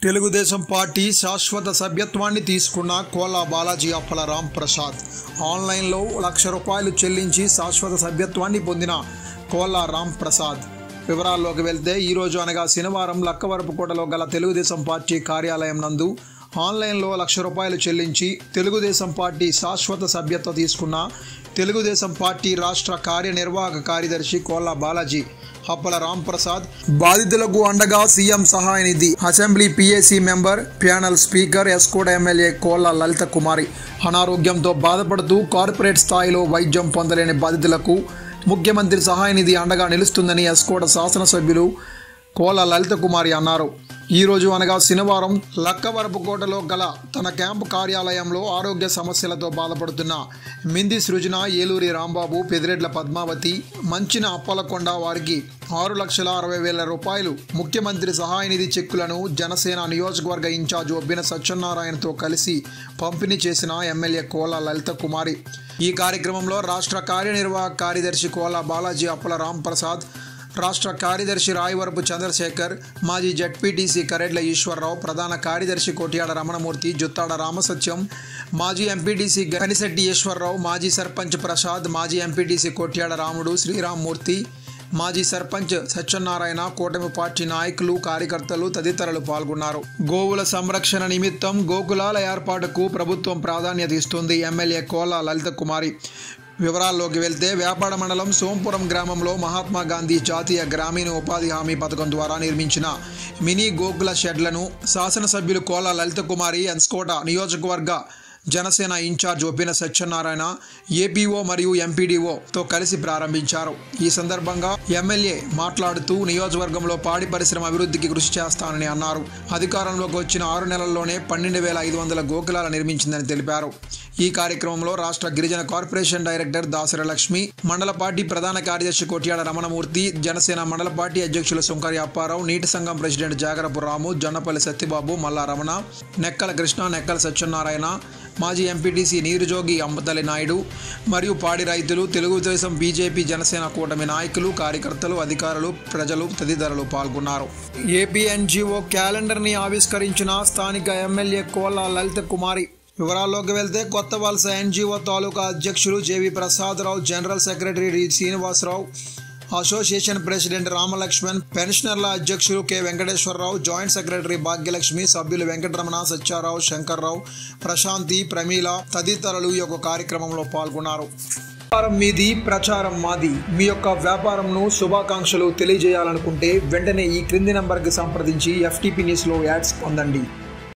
Telugu Desam party శాశ్వత సభ్యత్వాన్ని తీసుకున్న కోలా బాలాజీ అప్పల రామ్ ప్రసాద్ ఆన్లైన్లో ₹1,00,000 చెల్లించి శాశ్వత సభ్యత్వాన్ని పొందిన కోలా రామ్ ప్రసాద్ వివరాల్లోకి వెళ్తే ఈరోజు అనగా శనివారం లక్కవరపుకోటలో గల తెలుగుదేశం పార్టీ కార్యాలయం నందు ఆన్లైన్లో ₹1,00,000 చెల్లించి తెలుగుదేశం పార్టీ శాశ్వత సభ్యత్వం తీసుకున్న తెలుగుదేశం పార్టీ రాష్ట్ర కార్యనిర్వాహక కార్యదర్శి కోలా బాలాజీ అప్పల రామ్ ప్రసాద్ బాధితులకు అండగా సీఎం సహాయ నిధి assembly PAC member panel speaker ఎస్కోట ఎమ్మెల్యే కోలా లలిత కుమారి అనారోగ్యంతో బాధపడుతూ కార్పొరేట్ స్థాయిలో వైద్యం పొందలేని బాధితులకు ముఖ్యమంత్రి సహాయ నిధి అండగా నిలుస్తుందని ఎస్కోట శాసనసభ్యులు కోలా లలిత కుమారి అన్నారు. ఈరోజు అనగా శనివారం లక్కవరపుకోటలో గల తన క్యాంపు కార్యాలయంలో ఆరోగ్య సమస్యలతో బాధపడుతున్న మింది సృజన, ఏలూరి రాంబాబు, పెదిరెడ్ల పద్మావతి, మంచిన అప్పలకొండ వారికి ₹6,60,000 ముఖ్యమంత్రి సహాయ నిధి చెక్కులను జనసేన నియోజకవర్గ ఇన్ఛార్జ్ ఒబ్బిన సత్యనారాయణతో కలిసి పంపిణీ చేసిన ఎమ్మెల్యే కోలా లలిత కుమారి. ఈ కార్యక్రమంలో రాష్ట్ర కార్యనిర్వాహక కార్యదర్శి కోలా బాలాజీ అప్పల రామ్ ప్రసాద్, రాష్ట్ర కార్యదర్శి రాయవరపు చంద్రశేఖర్, మాజీ జడ్పీటీసీ కరెడ్ల ఈశ్వరరావు, ప్రధాన కార్యదర్శి కోట్యాడ రమణమూర్తి, జుత్తాడ రామసత్యం, మాజీ ఎంపీటీసీ గనిశెట్టి ఈశ్వరరావు, మాజీ సర్పంచ్ ప్రసాద్, మాజీ ఎంపీటీసీ కోట్యాడ రాముడు, శ్రీరామ్మూర్తి, మాజీ సర్పంచ్ సత్యనారాయణ, కూటమి పార్టీ నాయకులు, కార్యకర్తలు తదితరులు పాల్గొన్నారు. గోవుల సంరక్షణ నిమిత్తం గోకులాల ఏర్పాటుకు ప్రభుత్వం ప్రాధాన్యత ఇస్తుంది. ఎమ్మెల్యే కోలా లలిత కుమారి. వివరాల్లోకి వెళ్తే వేపాడ మండలం సోంపురం గ్రామంలో మహాత్మా గాంధీ జాతీయ గ్రామీణ ఉపాధి హామీ పథకం ద్వారా నిర్మించిన మినీ గోకుల షెడ్లను శాసనసభ్యులు కోలా లలిత కుమారి ఎస్కోట నియోజకవర్గ జనసేన ఇన్ఛార్జ్ ఒబ్బిన సత్యనారాయణ, ఏపీఓ మరియు ఎంపీడీఓతో కలిసి ప్రారంభించారు. ఈ సందర్భంగా ఎమ్మెల్యే మాట్లాడుతూ నియోజకవర్గంలో పాడి పరిశ్రమ అభివృద్ధికి కృషి చేస్తానని అన్నారు. అధికారంలోకి వచ్చిన 6 నెలల్లోనే 12,500 గోకులాలు నిర్మించిందని తెలిపారు. ఈ కార్యక్రమంలో రాష్ట్ర గిరిజన కార్పొరేషన్ డైరెక్టర్ దాసరి లక్ష్మి, మండల పార్టీ ప్రధాన కార్యదర్శి కోట్యాడ రమణమూర్తి, జనసేన మండల పార్టీ అధ్యక్షులు సుంకరి అప్పారావు, నీటి సంఘం ప్రెసిడెంట్ జాగరపు రాము, జొన్నపల్లి సత్యబాబు, మల్లా రమణ, నెక్కల కృష్ణ, నెక్కల సత్యనారాయణ, మాజీ ఎంపీటీసీ నీరుజోగి అంబతల్లి నాయుడు మరియు పాడి రైతులు, తెలుగుదేశం, బీజేపీ, జనసేన కూటమి నాయకులు, కార్యకర్తలు, అధికారులు, ప్రజలు తదితరులు పాల్గొన్నారు. ఏపీ ఎన్జీఓ క్యాలెండర్ని ఆవిష్కరించిన స్థానిక ఎమ్మెల్యే కోలా లలిత కుమారి. వివరాల్లోకి వెళ్తే కొత్త వలస ఎన్జీఓ తాలూకా అధ్యక్షులు J V Prasadarao, general secretary D Srinivasarao, association president Ramalakshman, పెన్షనర్ల అధ్యక్షులు K Venkateswararao, joint secretary Bhagyalakshmi, సభ్యులు వెంకటరమణ, సత్యారావు, శంకర్రావు, ప్రశాంతి, ప్రమీల తదితరులు ఈ యొక్క కార్యక్రమంలో పాల్గొన్నారు. వ్యాపారం మీది, ప్రచారం మాది. మీ యొక్క వ్యాపారంను శుభాకాంక్షలు తెలియజేయాలనుకుంటే వెంటనే ఈ క్రింది నంబర్కి సంప్రదించి FTP న్యూస్లో యాడ్స్ పొందండి.